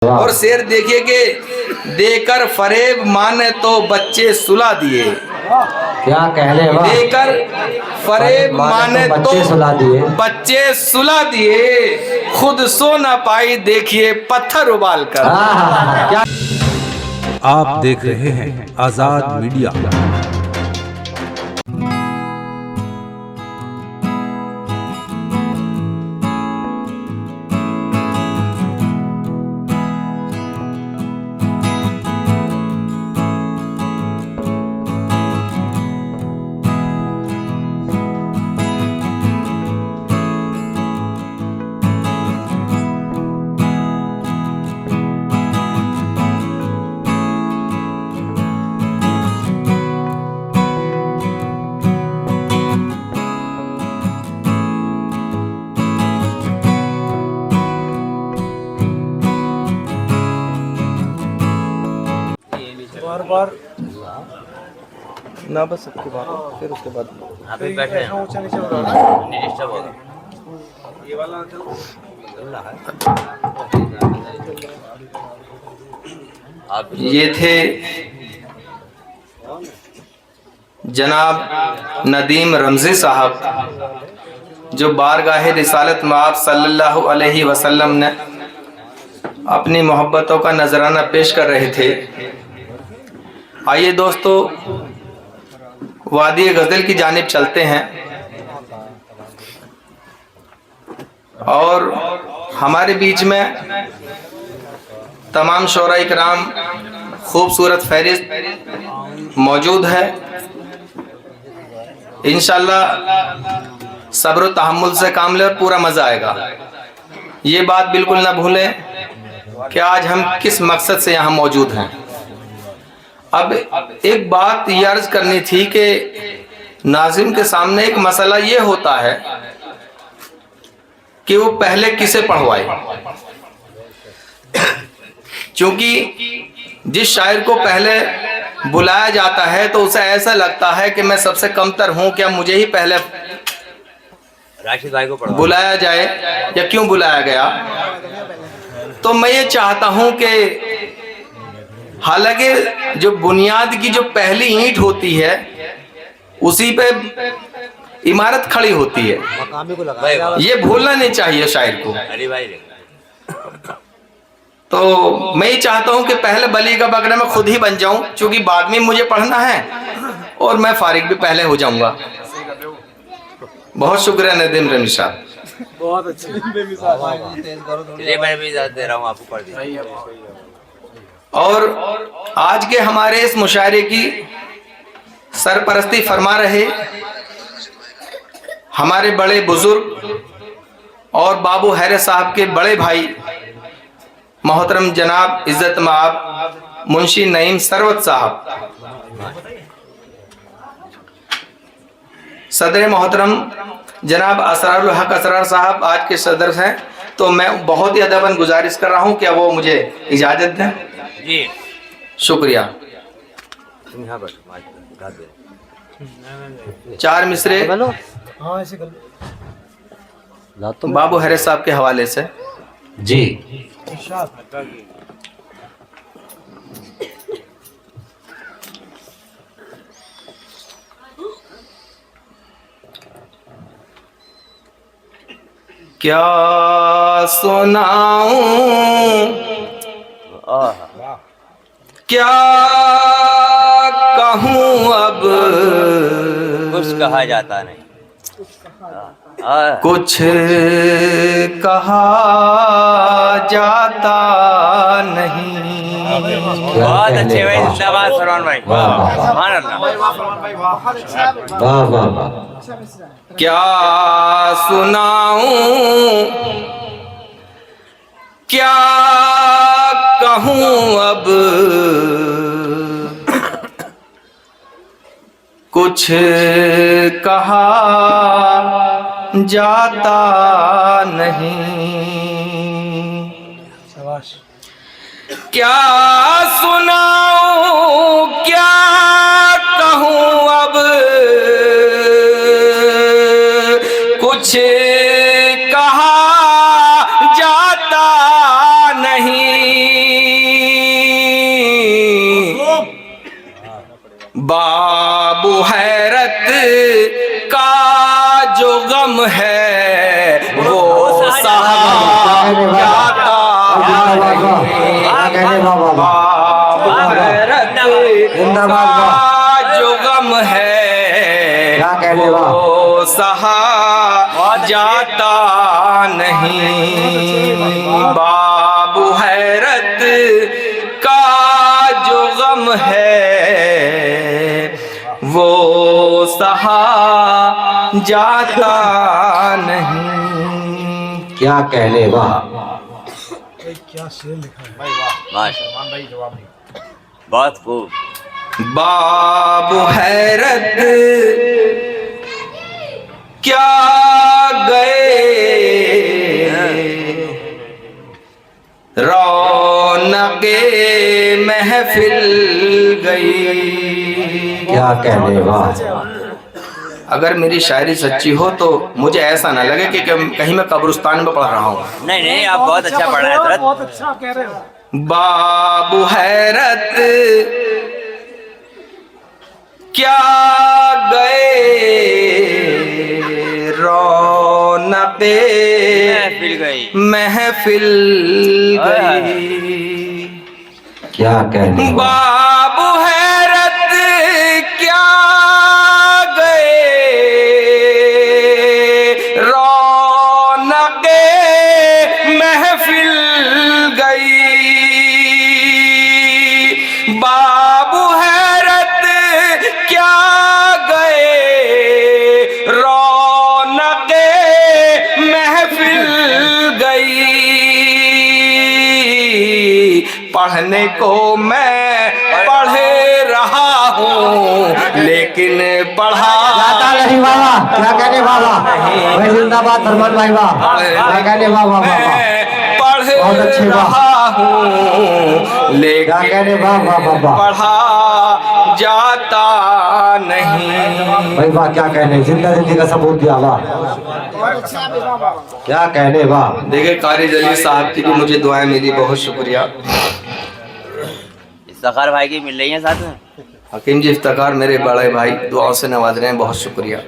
और शेर देखिए कि देकर फरेब माने तो बच्चे सुला दिए। क्या कहने वाह। देकर फरेब माने तो बच्चे सुला दिए। बच्चे सुला दिए, खुद सो ना पाई देखिए पत्थर उबाल कर। क्या आप देख रहे हैं आजाद मीडिया। बार बार ना बस सबके बाद फिर उसके बाद अभी बैठे हैं, ऊंचा नीचे हो रहा है, डिस्टर्ब हो रहा है। ये वाला आप ये थे जनाब नदीम रमज़ी साहब, जो बारगाह रिसालत मआब सल्लल्लाहु अलैहि वसल्लम ने अपनी मोहब्बतों का नजराना पेश कर रहे थे। आइए दोस्तों, वादी गज़ल की जानिब चलते हैं और हमारे बीच में तमाम शोरा इकराम खूबसूरत फहरिस्त मौजूद है। इंशाअल्लाह सब्र व तहम्मुल से काम ले और पूरा मज़ा आएगा। ये बात बिल्कुल ना भूलें कि आज हम किस मकसद से यहाँ मौजूद हैं। अब एक बात ये अर्ज करनी थी कि नाज़िम के सामने एक मसला ये होता है कि वो पहले किसे पढ़वाए, क्योंकि जिस शायर को पहले बुलाया जाता है तो उसे ऐसा लगता है कि मैं सबसे कमतर हूं, क्या मुझे ही पहले राशिद भाई को पढ़ा बुलाया जाए या क्यों बुलाया गया। तो मैं ये चाहता हूं कि हालांकि जो बुनियाद की जो पहली ईंट होती है उसी पे इमारत खड़ी होती है, ये भूलना नहीं चाहिए शायर को। अली भाई तो मैं ये चाहता हूं कि पहले बली का बकरा मैं खुद ही बन जाऊं, क्योंकि बाद में मुझे पढ़ना है और मैं फारिग भी पहले हो जाऊंगा। बहुत शुक्रिया नदीम रमज़ी साहब, बहुत अच्छे। मैं भी इजाजत दे रहा हूँ आपको, पढ़ दीजिए। और आज के हमारे इस मुशायरे की सरपरस्ती फरमा रहे हमारे बड़े बुजुर्ग और बाबू हैरे साहब के बड़े भाई मोहतरम जनाब इज्जत मआब मुंशी नईम सरवत साहब, सदर मोहतरम जनाब असरारुल हक असरार साहब आज के सदर हैं। तो मैं बहुत ही अदबन गुजारिश कर रहा हूं कि वो मुझे इजाजत दें। जी शुक्रिया। तुम यहाँ बैठो, चार मिसरे हाँ ऐसे कर बाबू हैरे साहब के हवाले से। जी क्या सुनाऊं, क्या कहूं अब, कुछ कहा जाता नहीं। कुछ कहा जाता नहीं। बहुत अच्छे भाई, जिंदाबाद फरमान भाई, सुभान अल्लाह। वाह वाह वाह। क्या सुनाऊं, क्या कहूं अब, कुछ कहा जाता नहीं। क्या सुनाऊं, क्या कहूं अब, कुछ कहा जाता नहीं। गम है वो सहा जाता जो गम है वो सहा जाता नहीं। बाबू हैरत का जो गम है वो सहा जाता नहीं। क्या कहने वाह। माशाल्लाह, बहुत खूब। बाबू हैरत क्या गए रौनके महफिल गई। क्या कहने वाह। अगर मेरी शायरी सच्ची हो तो मुझे ऐसा ना लगे कि कहीं मैं कब्रिस्तान में पढ़ रहा हूँ। नहीं नहीं, आप बहुत अच्छा पढ़ रहे हैं हजरत। बहुत अच्छा कह रहे हो। बाबू हैरत क्या गए रौनके महफिल गई। महफिल गई। क्या कहने वाह। बाबू हैरत क्या गए रौनके महफिल गई। बाबू हैरत क्या गए रौनके महफिल गई। पढ़ने को मैं पढ़ रहा हूँ लेकिन पढ़ा नहीं बाबा। क्या कहने बाबा। भाई जिंदाबाद फरमान भाई वाह। क्या कहने वाह वाह वाह। पढ़ बहुत अच्छे रहा हूँ क्या कहने वाह वाह वाह वाह। पढ़ा जाता नहीं। भाई वाह। क्या कहने जिंदा जिंदगी का सबूत दिया वाह। क्या कहने वाह। देखिए कारी जलील साहब की भी मुझे दुआएं मिली, बहुत शुक्रिया। इफ्तिखार भाई की मिल रही है साथ में। हकीम जी इफ्तिखार मेरे बड़े भाई दुआओं से नवाज रहे हैं, बहुत शुक्रिया।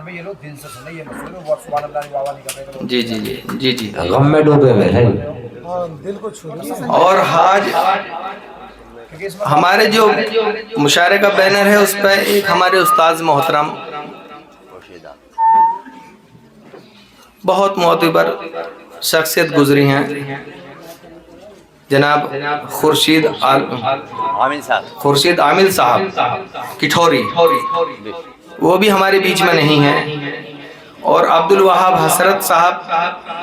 ये लोग दिल से सुने, ये मसले में बहुत सुभान अल्लाह वाह नहीं कर रहे। जी जी जी जी जी। गम में डूबे हुए हैं। दिल को छू रही। और आज हमारे जो मुशायरे का बैनर है उस पर एक हमारे उस्ताद मोहतरम बहुत मोतबर शख्सियत गुजरी हैं, जनाब खुर्शीद आमिल साहब किठौरी, वो भी हमारे बीच में नहीं है। और अब्दुल वहाब हसरत साहब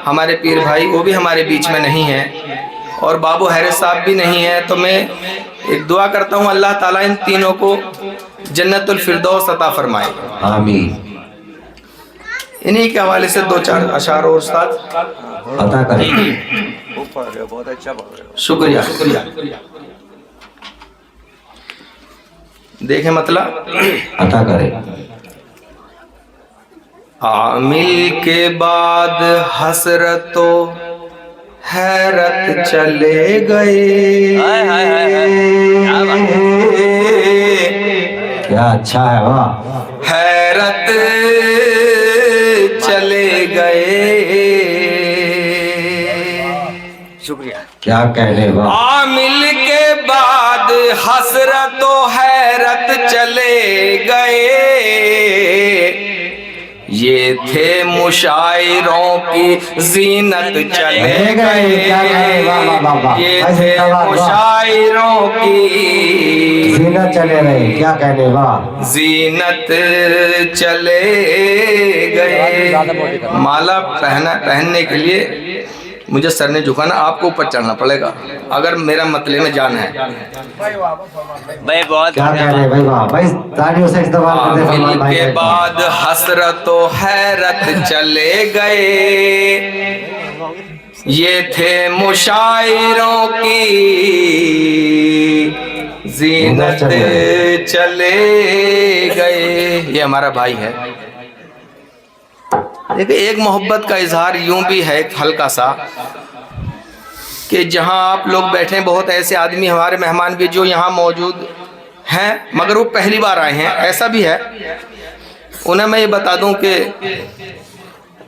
हमारे पीर भाई, वो भी हमारे बीच में नहीं है। और बाबू हैरत साहब भी नहीं है। तो मैं एक दुआ करता हूँ अल्लाह ताला इन तीनों को जन्नतुल फिरदौस अता फरमाए, आमीन। इन्हीं के हवाले से दो चार अशार और उस्ताद अता करें। बहुत अच्छा पढ़ रहे हो। शुक्रिया शुक्रिया। देखें मतलब अता करें। आमिल के बाद हसरतो हैरत चले गए। हाय हाय हाय हाय। क्या बात है। क्या अच्छा है वाह। हैरत चले गए। शुक्रिया। क्या कहने वाह। आमिल के बाद हसरतो हैरत चले गए। ये थे मुशायरों की जीनत चले गए। ये थे मुशायरों की जीनत चले गए। क्या कहने वाह। जीनत चले गए। माला पहनने के लिए मुझे सर ने झुकाना, आपको ऊपर चढ़ना पड़ेगा अगर मेरा मतले में जान है। भाई बहुत क्या कह रहे हैं भाई वाह। भाई तालियों से इस्तेमाल करते हैं फरमान भाई। के बाद हसरतो हैरत चले गए। ये थे मुशायरों की जीनत चले गए। ये हमारा भाई है। देखिए एक मोहब्बत का इजहार यूं भी है हल्का सा कि जहां आप लोग बैठे, बहुत ऐसे आदमी हमारे मेहमान भी जो यहाँ मौजूद हैं मगर वो पहली बार आए हैं, ऐसा भी है। उन्हें मैं ये बता दूं कि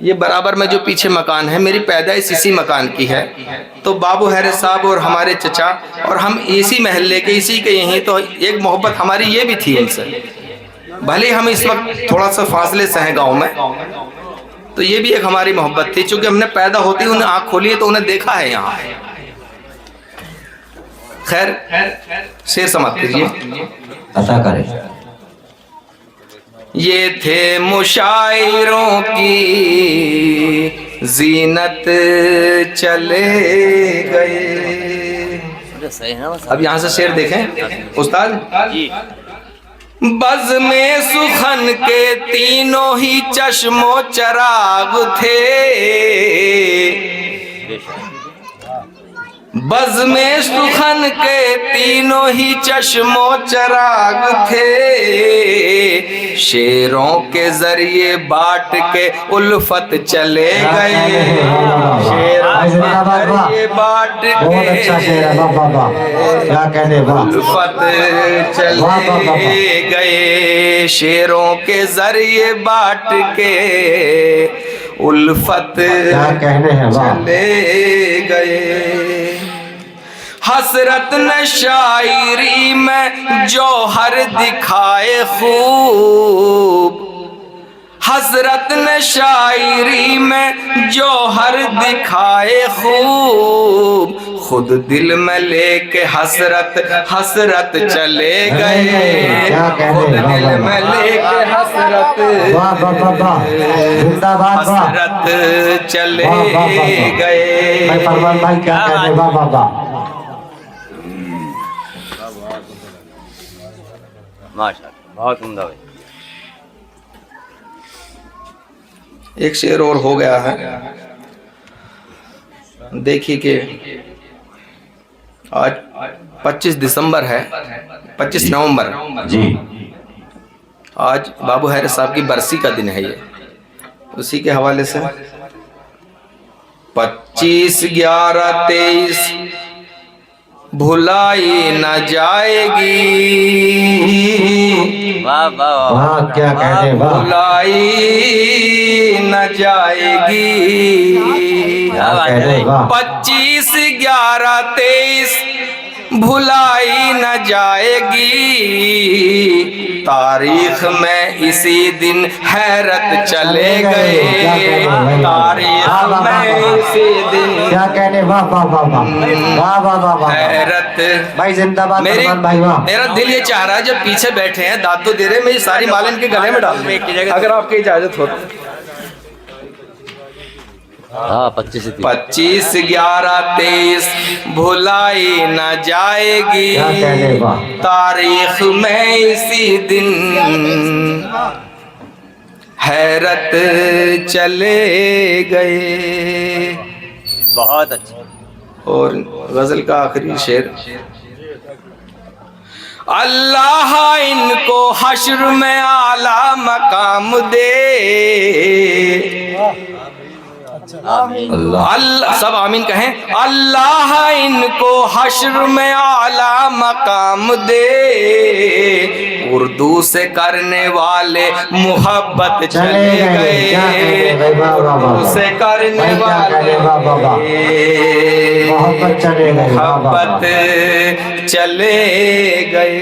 ये बराबर में जो पीछे मकान है, मेरी पैदाइश इसी मकान की है। तो बाबू हैरे साहब और हमारे चचा और हम इसी महल्ले के, इसी के यहीं, तो एक मोहब्बत हमारी ये भी थी इनसे। भले हम इस वक्त थोड़ा सा फासले से हैं गाँव में, तो ये भी एक हमारी मोहब्बत थी। चूंकि हमने पैदा होती उन्हें आँख खोली है तो उन्हें देखा है यहाँ। खैर शेर समाप्त कीजिए। अता करें। ये थे मुशायरों की जीनत चले गए। अब यहाँ से शेर देखें उस्ताद। बज़ में सुखन के तीनों ही चश्मो चराग थे, बज़ में सुखन के तीनों ही चश्मो चराग थे, शेरों के जरिए बांट के उल्फत चले गए, शेरों के जरिए बांट बहुत अच्छा शेर है, वाह वाह वाह, क्या कहने, वाह उल्फत चले गए, शेरों के जरिए बांट के उल्फत क्या कहने हैं, वाह चले गए। हसरत न शायरी में जौहर दिखाए खूब, हसरत न शायरी में जौहर दिखाए खूब, खुद दिल में लेके हसरत हसरत चले गए, खुद दिल में लेके हसरत वाह वाह वाह वाह, जिंदाबाद, वाह हसरत चले गए। भाई फरमान भाई क्या कहने, वाह वाह वाह, माशाअल्लाह, बहुत उम्दा भाई। एक शेर और हो गया है। देखिए कि आज 25 दिसंबर है, 25 नवंबर जी, आज बाबू हैरे साहब की बरसी का दिन है। ये उसी के हवाले से 25/11/23 भुलाई न जाएगी, वाह वाह वाह क्या कहने, वाह भुलाई न जाएगी, क्या कहने, वाह 25/11/23 भुलाई न जाएगी, तारीख में इसी दिन हैरत चले गए, तारीख में इसी दिन क्या कहने, वाह वाह वाह वाह वाह वाह वाह वाह, हैरत। भाई जिंदाबाद मेरी फरमान भाई, वाह मेरा दिल ये चाह रहा है जब पीछे बैठे हैं दाद तो दे रहे, मैं ये सारी माल इनके गले में डाल दूं, अगर आपकी इजाजत हो। 25/11/23 भुलाई न जाएगी, क्या कहने, वाह तारीख में इसी दिन हैरत चले गए। बहुत अच्छा। और गजल का आखिरी शेर। अल्लाह इनको हश्र में आला मकाम दे, अल्लाह सब आमीन कहें। अल्लाह इनको हश्र में आला मकाम दे, उर्दू से करने वाले मोहब्बत चले गए, उर्दू से करने वाले मोहब्बत चले गए, मोहब्बत चले गए।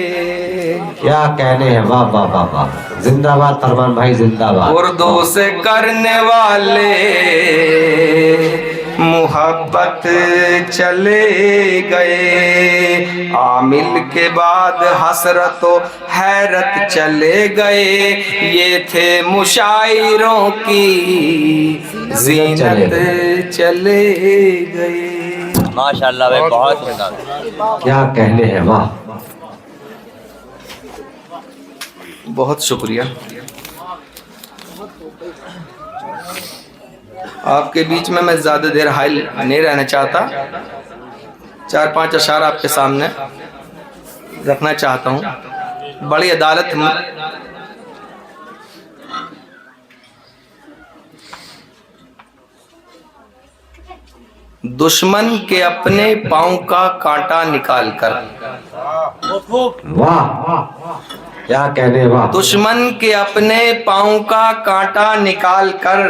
क्या कहने हैं, वाह वाह वाह वाह, जिंदाबाद फरमान भाई, जिंदाबाद। उर्दू से करने वाले मोहब्बत चले गए, आमिल के बाद हसरतो हैरत चले गए, ये थे मुशायरों की जीनत चले गए। माशाअल्लाह भाई, बहुत उम्दा। क्या कहने हैं, वाह बहुत शुक्रिया। आपके बीच में मैं ज़्यादा देर हाइल नहीं रहना चाहता, 4-5 अशार आपके सामने रखना चाहता हूँ। बड़ी अदालत में दुश्मन के अपने पाँव का कांटा निकाल कर वाह क्या कहने वाह। दुश्मन के अपने पाँव का कांटा निकाल कर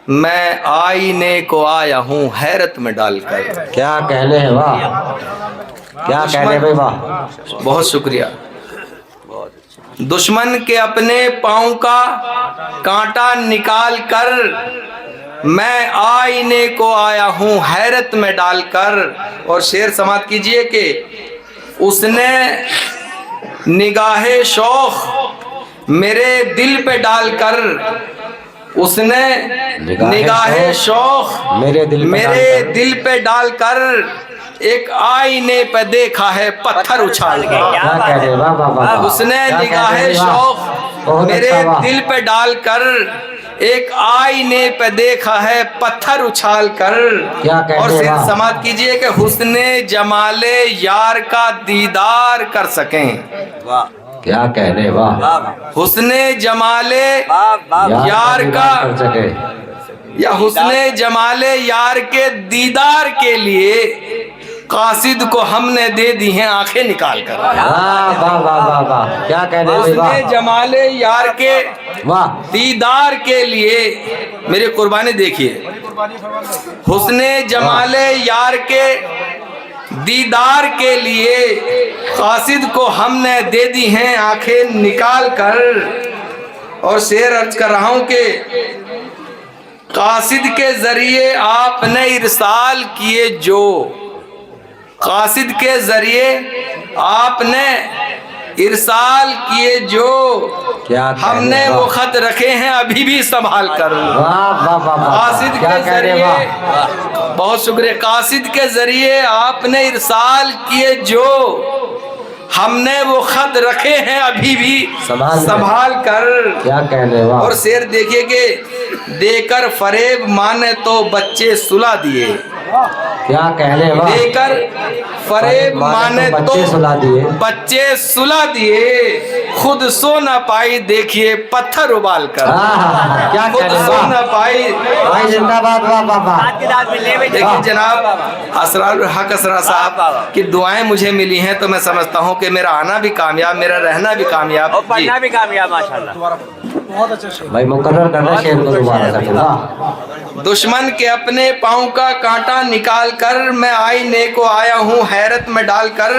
मैं आईने को आया हूँ हैरत में डालकर। क्या कहने हैं वाह, क्या कहने भाई वाह। बहुत शुक्रिया। दुश्मन के अपने पाँव का कांटा निकाल कर मैं आईने को आया हूँ हैरत में डालकर। और शेर समाप्त कीजिए कि उसने निगाहे शौख मेरे दिल पे डालकर, उसने निगाहे शौख मेरे दिल पे डालकर एक आईने पे देखा है पत्थर उछाल के। क्या कहने वाह वाह वाह। उसने निगाहे शौख मेरे दिल पे डालकर एक आईने पे देखा है पत्थर उछाल कर। क्या कहने और सिर वाह। समाप्त कीजिए कि हुस्ने जमाले यार का दीदार कर सकें। क्या कहने वाह। हुस्ने जमाले यार का कर सके। या हुस्ने जमाले यार के दीदार के लिए कासिद को हमने दे दी हैं आंखें निकाल कर। वाह वाह वाह वाह वाह। क्या कहने भाई हुस्ने वाह जमाले यार के वाह। दीदार के लिए मेरी कुर्बानी देखिए। हुस्ने जमाले यार के दीदार के लिए कासिद को हमने दे दी हैं आंखें निकाल कर। और शेर अर्ज कर रहा हूं कि कासिद के जरिए आपने इरसाल किए जो, कासिद के जरिए आपने इरसाल किए जो, क्या हमने वो खत रखे हैं अभी भी संभाल कर। वाह वाह वाह वाह। कासिद क्या के कहने जरिए वाह। बहुत शुक्रिया। कासिद के जरिए आपने इरसाल किए जो, हमने वो खत रखे हैं अभी भी संभाल कर। क्या कहने वाह। और शेर देखिए कि देकर फरेब माने तो बच्चे सुला दिए। क्या कहने वाह। देकर फरेब माने तो बच्चे सुला दिए। बच्चे सुला दिए, खुद सो न पाई देखिए पत्थर उबाल कर। क्या खुद कहने सो न वाह। पाई। भाई जिंदाबाद वाह वाह वाह। देखिए जनाब असरारुल हक असरा साहब की दुआएं मुझे मिली हैं तो मैं समझता हूं कि मेरा आना भी कामयाब, मेरा रहना भी कामयाब, और पढ़ना भी कामयाब माशाल्लाह। भाई मुकर्रर करना शेर को दोबारा से। वाह। दुश्मन के अपने पाँव का कांटा निकाल कर मैं आईने को आया हूँ हैरत में डालकर।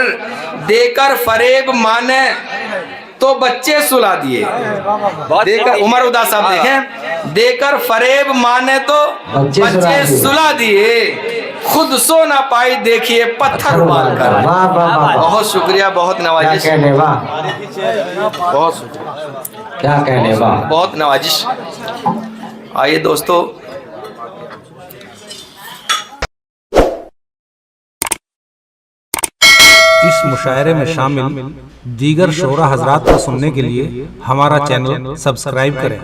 देकर फरेब माने तो बच्चे सुला दिए। देकर उमर उदा साहब देखें, देकर फरेब माने तो बच्चे सुला दिए, खुद सो ना पाई देखिए पत्थर उबाल कर। वाह वाह वाह। बहुत शुक्रिया, बहुत क्या नवाजिश, कहने वाह। बहुत शुक्रिया, क्या कहने वाह। बहुत नवाजिश। आइए दोस्तों, इस मुशायरे में शामिल दीगर शोरा हजरात को सुनने के लिए हमारा चैनल सब्सक्राइब करें।